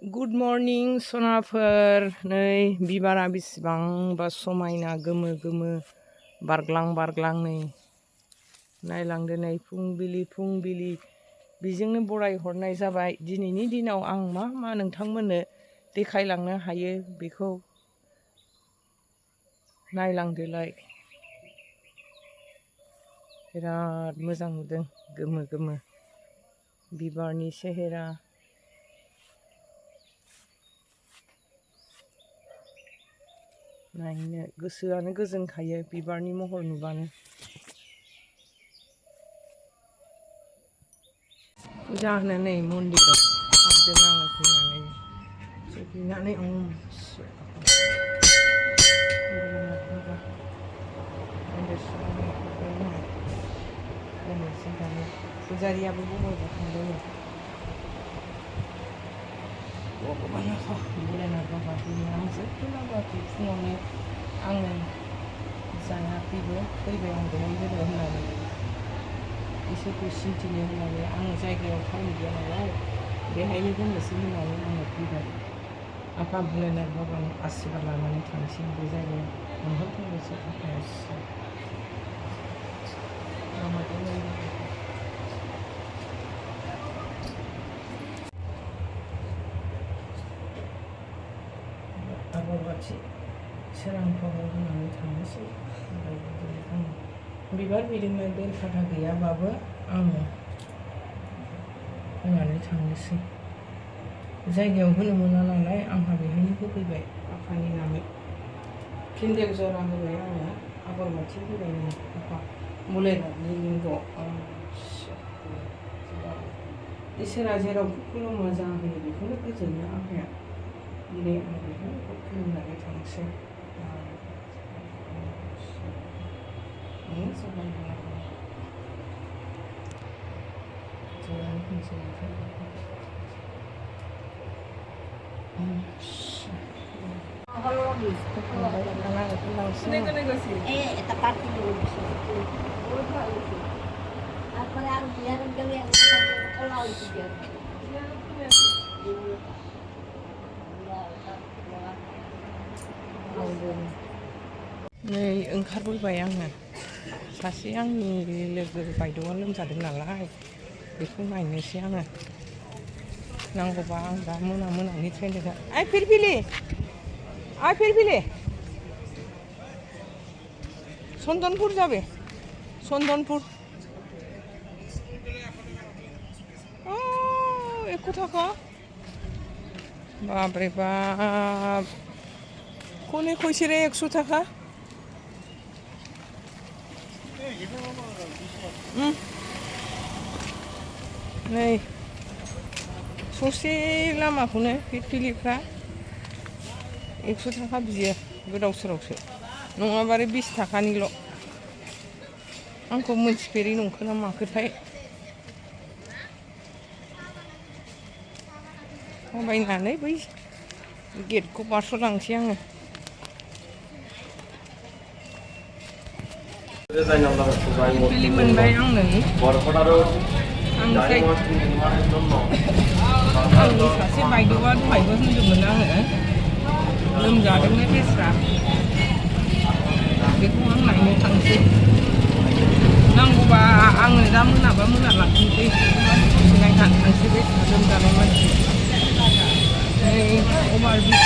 Good morning सनाफोर नै बिबारा बेसेबांबा समायना गोमो गोमो बारग्लां बारग्लां नै नायलांदो नै फुंबिलि बेजोंनो बरायहरनाय जाबाय। दिनैनि दिनाव आं मा नोंथांमोननो देखायलांनो हायो बेखौ नायलांदोलाय। बिराद मोजां नुदों गोमो गोमो बिबारनि सेहेरा। नायनो गोसोआनो गोजोनखायो बिबारनि महर नुबानो। फुजा होनो नै मन्दिराव हाबदों आङो फैनानै सफैनानै फुजारियाबो बबावबा थांदों। भगबान बाबाखैनो आं जेबो लाबोआखै फुङावनो आङो जायाखैबो फैबाय आं दहाय होनो होननानै इसोरखौ सिन्थिनो होननानै आं जायगायाव टाइम गैया नालाय बेहायनो दोननोसै होननानै आङो फैबाय। आफा भोलेनाथ बाबानि आशीर्बाद लानानै थांसै बे जायगायाव मोनहैथोंसै आफाया आगरबाथि सोरांफोराव होनानै थांनोसै। बिबार बिदिनो बेलपाता गैयाबाबो आङो होनानै थांनोसै। जायगायाव होनो मोना नालाय आंहा बेहायनो होफैबाय आफानि नामै केन्देल जरा होबाय आङो आगरबाथि होबाय नै आफा भोलेनाथनि लिंगआव। इसोरा जेराव खुलुमो जा होयो बेखौनो गोजोनो आफाया। दिनै आं बेखौनो खुलुमनानै थांसै। Esta parte do नै ओंखारबोबाय आङो। सासे आंनि लोगो बायद'आ लोमजादों नालाय बेखौ नायनोसै आङो। नांगौबा आं दा मोनानि ट्रेनजों आइ फिरफिलि चन्दनपुर जाबे चन्दनपुर 1 টাকা बाबरे बाब कने कइसे रे 100 টাকা नै ससे लामाखौनो फिरफिलिफ्रा 100 টাকা बियो गोदाव सोरावसो नङाबा 20 টাকাनिल'। आंखौ मोनथिफेरै नंखोना माखोथाय थाबायनानै बै गेटखौ बारस'लांसै आङो। फिरफिलि मोनबाय आं नै आंनि सासे बायद'आ दहायबो होनदोंमोन आङो लोमजादोंनो बेस्रा बेखौ आं नायनो थांसै। नांगौबा आङो दा मोनाबा लांफिनसै नायनानै थांसै बे लोमजानाय मानसि। नै अभार ब्रिज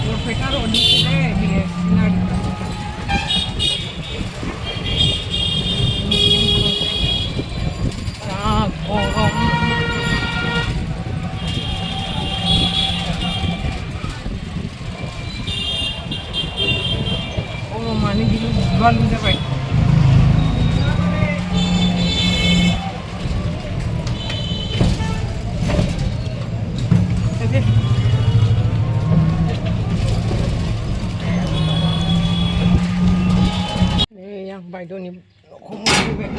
बरपेटा रडनिसो दे बेयो सिनारि। गरमानो गिलु बालु जाबाय। नै आं बायद'नि न'खौ मोनफैबाय।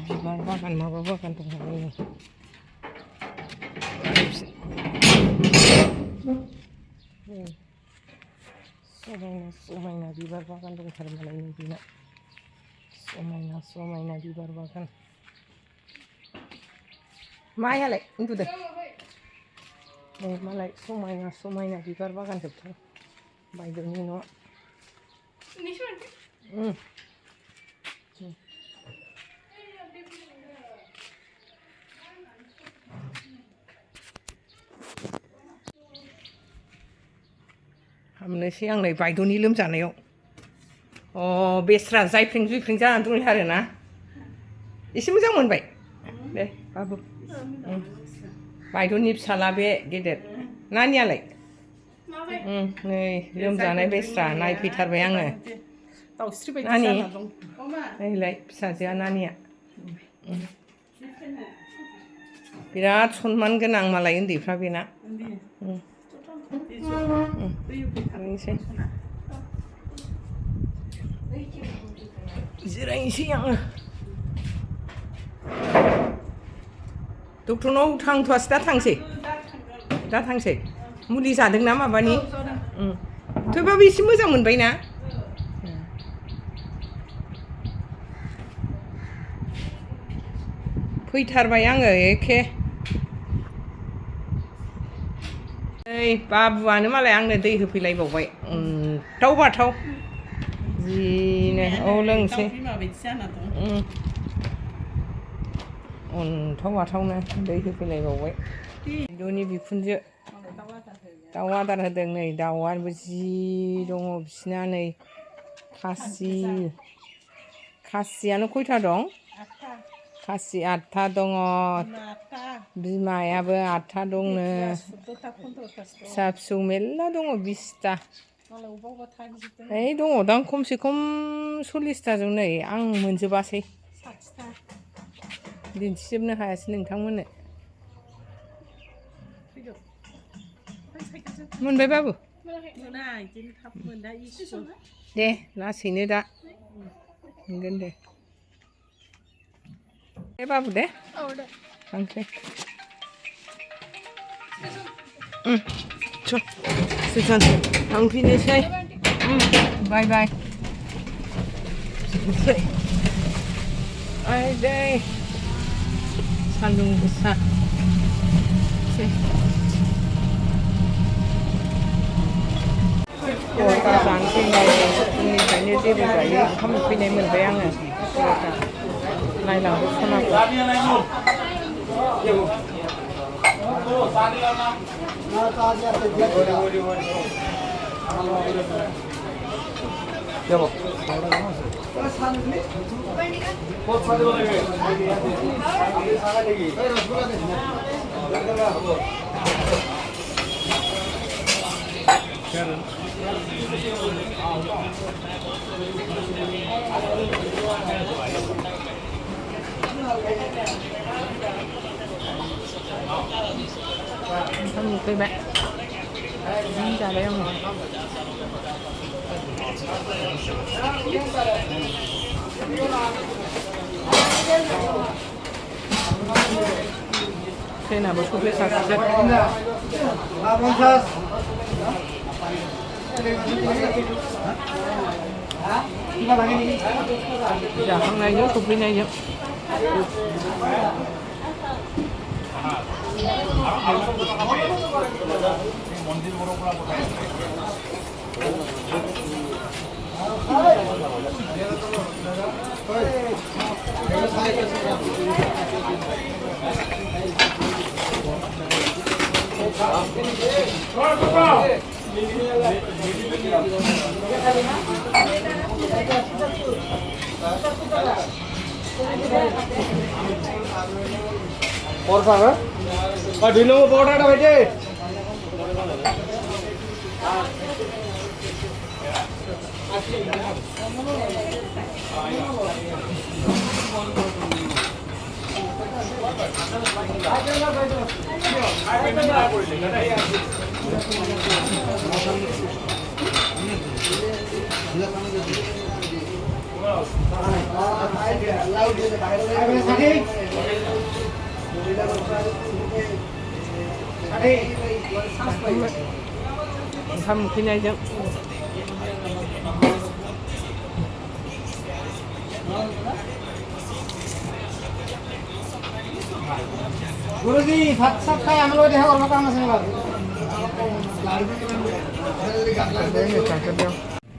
बिबार बागान माबा बागान दंलाय समायना बिबार बागान दंथारो मालाय बेना समायना बिबार बागान मायालाय उन्दुदों नै मालाय समायना बिबार बागान जोबथार बायद'नि न' हाबनोसै आं नै बायद'नि लोमजानायाव बेस्रा जायफ्रें जुइफ्रें जानानै दंलै आरोना एसे मोजां मोनबाय दे बाबु बायद'नि फिसाला बे गेदेर नानियालाय नै लोमजानाय बेस्रा नायफैथारबाय आङो नानि नैलाय फिसाजोआ नानिया बिराद सनमान गोनां मालाय उन्दैफ्रा बेना जिरायनोसै आङो डक्टरनाव थांथ'वासै दा थांसै मुलि जादोंना माबानि थेवबाबो एसे मोजां मोनबायना फैथारबाय आङो एखे नै बाबुआनो मालाय आंनो दै होफैलायबावबाय अन्थाव बाथाव जिनो लोंसै अन्थाव बाथावनो दै होफैलायबावबाय बायद'नि बिखुनजो दाउ आदार होदों नै दाउआबो जि दङ बिसिना नै खासियानो खयथा दं खासि 8था दङ बिमायाबो 8था दंनो फिसा फिसौ मेरला दङ 20ता ओइ दङ दां खमसे खम 40ताजों नै आं मोनजोबासै दिन्थिजोबनो हायासै नोंथांमोननो मोनबाय बाबु दे लासैनो दा मोनगोन दे बाबु दे थांसै सिगां थांफिनोसै बाय बाय दै सान्दुं गोसा जानोसै फुंनिफ्रायनो जेबो जायो ओंखाम उखैनाय मोनबाय आङो नायलांदो सनाखौ ओंखाम उखैबाय जाबाय आङो ट्रेनाबो सफैखासिगोन जाखांनायजों सफैनायजों Por favor. Di nomor board ada baca. ओंखाम उखैनायजों गुरुजी भात साब खाय आमलो देहा अरमा कांगा सेंगा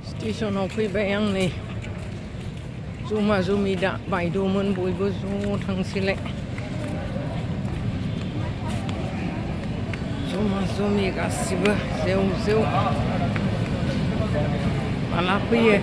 स्टेशनाव फैबाय आं नै जमा जमि दा बायद'मोन बयबो ज' थांसैलाय जमा जमि गासिबो जेव जेव माला फैयो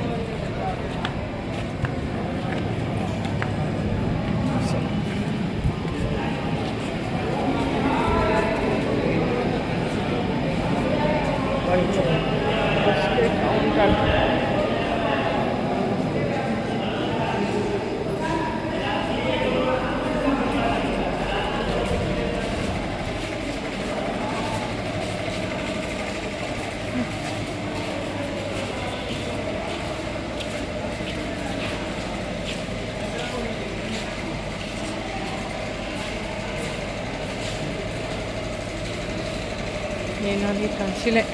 नेनानै थांसैलाय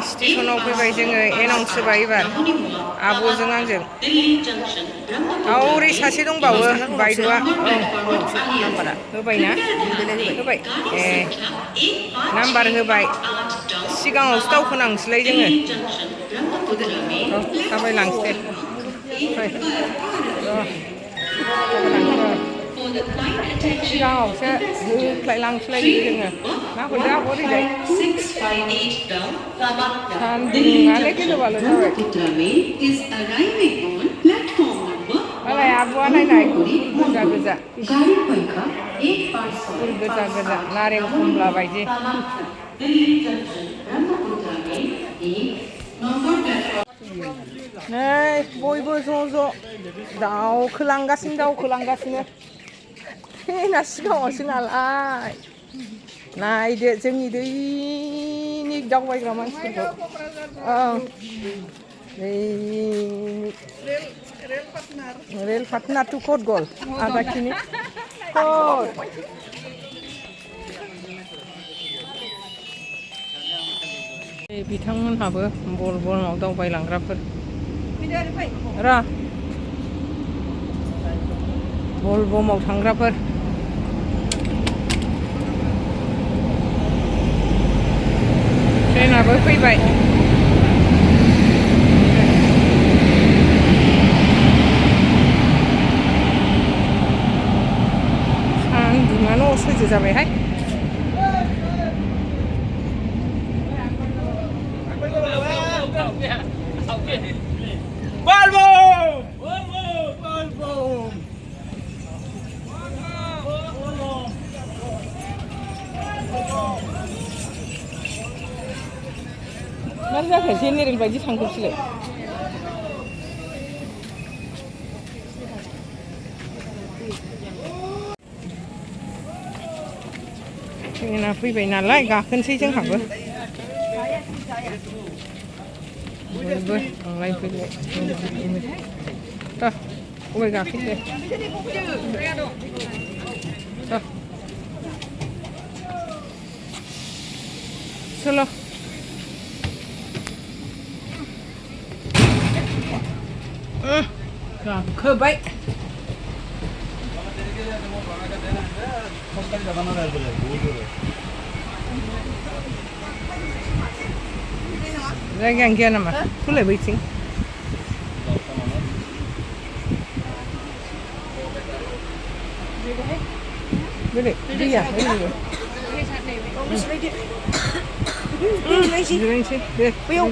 स्टेशनाव फैबाय जोङो एनाउन्स होबाय एबार आब'जों आंजों आवरै सासे दंबावो बायद'आ नाम्बारा होबायना होबाय ए नाम्बार होबाय सिगाङावसो दावखोनांसैलाय जोङो थाबायलांसै सिगाङावसो होख्लायलांसैलाय जोङो ना हरदो आब' ओरैजाय सान्दुङालाय गिलु-बालु जाबाय मालाय आब'आ नायनाय फुल गोजा गोजा फुल गोजा गोजा नारें खमला बायदि नै बयबो ज' ज' दावखोलांगासिनो ट्रेना सिगाङावसो नालाय नायदो जोंनि दैनिक दावबायग्रा मानसिफोरखौ रेल पार्टनार टु कटगल आधा किमि बिथांमोनहाबो बलबमाव दावबायलांग्राफोर र' बलबमाव थांग्राफोर ट्रेनाबो फैबाय सान्दुङानो असह्य जाबायहाय मारै जाखो जेनेरेल बायदि थांजोबसैलाय ट्रेना फैबाय नालाय गाखोनोसै जोंहाबो बयबो थांलाय फैलाय बबे गाखोदो चलो गाखोबाय जायगायानो गैया नामा फैलाय बैथिं बेले दैया जिरायनोसै दे बैयाव